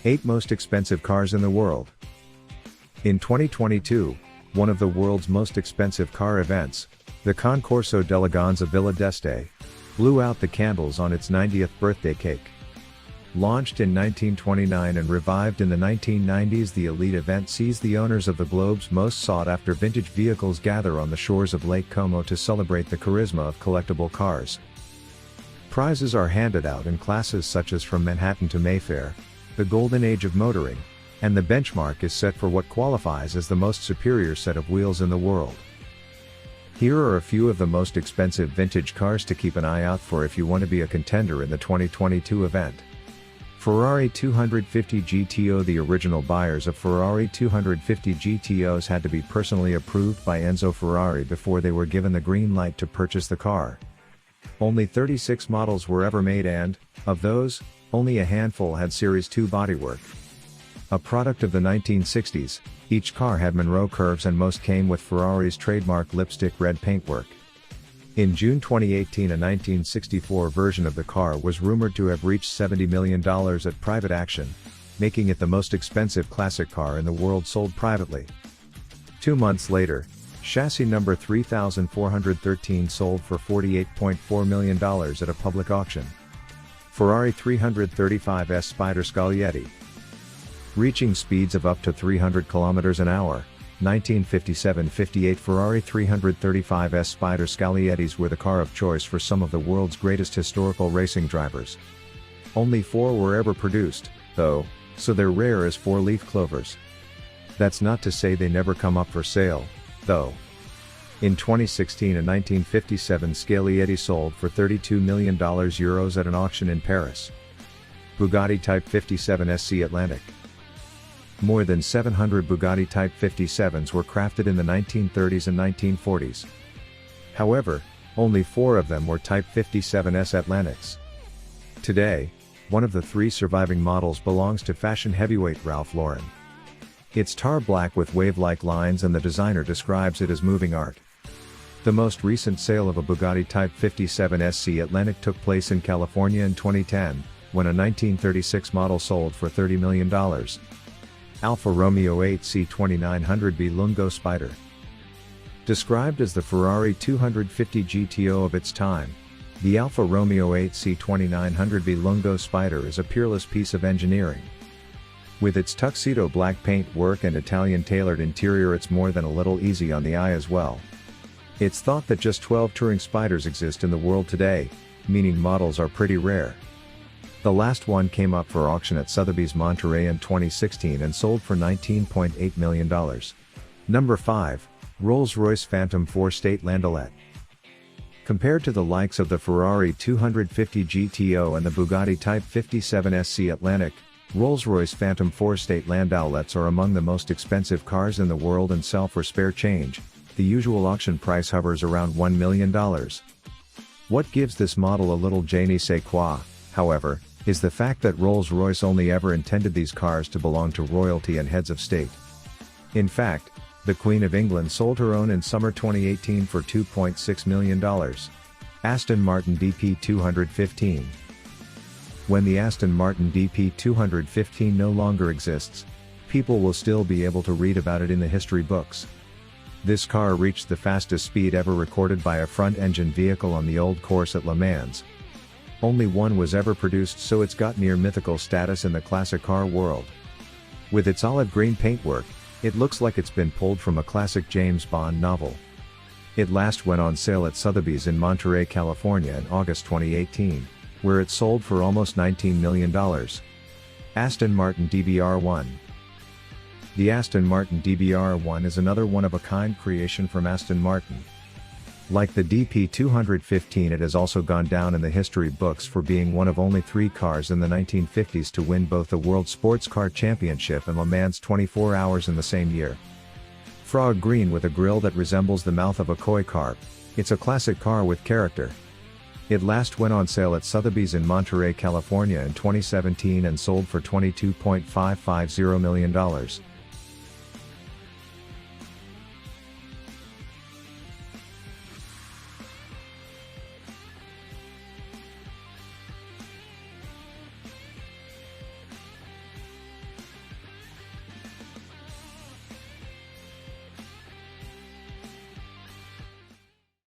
8 Most Expensive Cars in the World. In 2022, one of the world's most expensive car events, the Concorso d'Eleganza Villa d'Este, blew out the candles on its 90th birthday cake. Launched in 1929 and revived in the 1990s, the elite event sees the owners of the globe's most sought-after vintage vehicles gather on the shores of Lake Como to celebrate the charisma of collectible cars. Prizes are handed out in classes such as from Manhattan to Mayfair, the golden age of motoring, and the benchmark is set for what qualifies as the most superior set of wheels in the world. Here are a few of the most expensive vintage cars to keep an eye out for if you want to be a contender in the 2022 event. Ferrari 250 GTO. The original buyers of Ferrari 250 GTOs had to be personally approved by Enzo Ferrari before they were given the green light to purchase the car. Only 36 models were ever made and, of those, only a handful had Series 2 bodywork. A product of the 1960s, each car had Monroe curves and most came with Ferrari's trademark lipstick red paintwork. In June 2018, a 1964 version of the car was rumored to have reached $70 million at private auction, making it the most expensive classic car in the world sold privately. 2 months later, chassis number 3413 sold for $48.4 million at a public auction. Ferrari 335S Spider Scaglietti. Reaching speeds of up to 300 km an hour, 1957-58 Ferrari 335S Spider Scagliettis were the car of choice for some of the world's greatest historical racing drivers. Only 4 were ever produced, though, so they're rare as 4-leaf clovers. That's not to say they never come up for sale, though. In 2016, a 1957 Scaglietti sold for $32 million at an auction in Paris. Bugatti Type 57 SC Atlantic. More than 700 Bugatti Type 57s were crafted in the 1930s and 1940s. However, only 4 of them were Type 57S Atlantics. Today, one of the 3 surviving models belongs to fashion heavyweight Ralph Lauren. It's tar black with wave-like lines and the designer describes it as moving art. The most recent sale of a Bugatti Type 57 SC Atlantic took place in California in 2010, when a 1936 model sold for $30 million. Alfa Romeo 8C2900B Lungo Spider. Described as the Ferrari 250 GTO of its time, the Alfa Romeo 8C2900B Lungo Spider is a peerless piece of engineering. With its tuxedo black paint work and Italian tailored interior, it's more than a little easy on the eye as well. It's thought that just 12 touring Spiders exist in the world today, meaning models are pretty rare. The last one came up for auction at Sotheby's Monterey in 2016 and sold for $19.8 million. Number 5, Rolls Royce Phantom 4 State Landaulet. Compared to the likes of the Ferrari 250 GTO and the Bugatti Type 57 SC Atlantic, Rolls-Royce Phantom 4 State Landaulets are among the most expensive cars in the world and sell for spare change. The usual auction price hovers around $1 million. What gives this model a little je ne sais quoi, however, is the fact that Rolls-Royce only ever intended these cars to belong to royalty and heads of state. In fact, the Queen of England sold her own in summer 2018 for $2.6 million. Aston Martin DP215. When the Aston Martin DP215 no longer exists, people will still be able to read about it in the history books. This car reached the fastest speed ever recorded by a front-engine vehicle on the Old Course at Le Mans. Only one was ever produced, so it's got near mythical status in the classic car world. With its olive green paintwork, it looks like it's been pulled from a classic James Bond novel. It last went on sale at Sotheby's in Monterey, California in August 2018, where it sold for almost $19 million. Aston Martin DBR1. The Aston Martin DBR1 is another one-of-a-kind creation from Aston Martin. Like the DP215, it has also gone down in the history books for being one of only 3 cars in the 1950s to win both the World Sports Car Championship and Le Mans 24 Hours in the same year. Frog green with a grille that resembles the mouth of a koi carp, it's a classic car with character. It last went on sale at Sotheby's in Monterey, California in 2017 and sold for $22.550 million.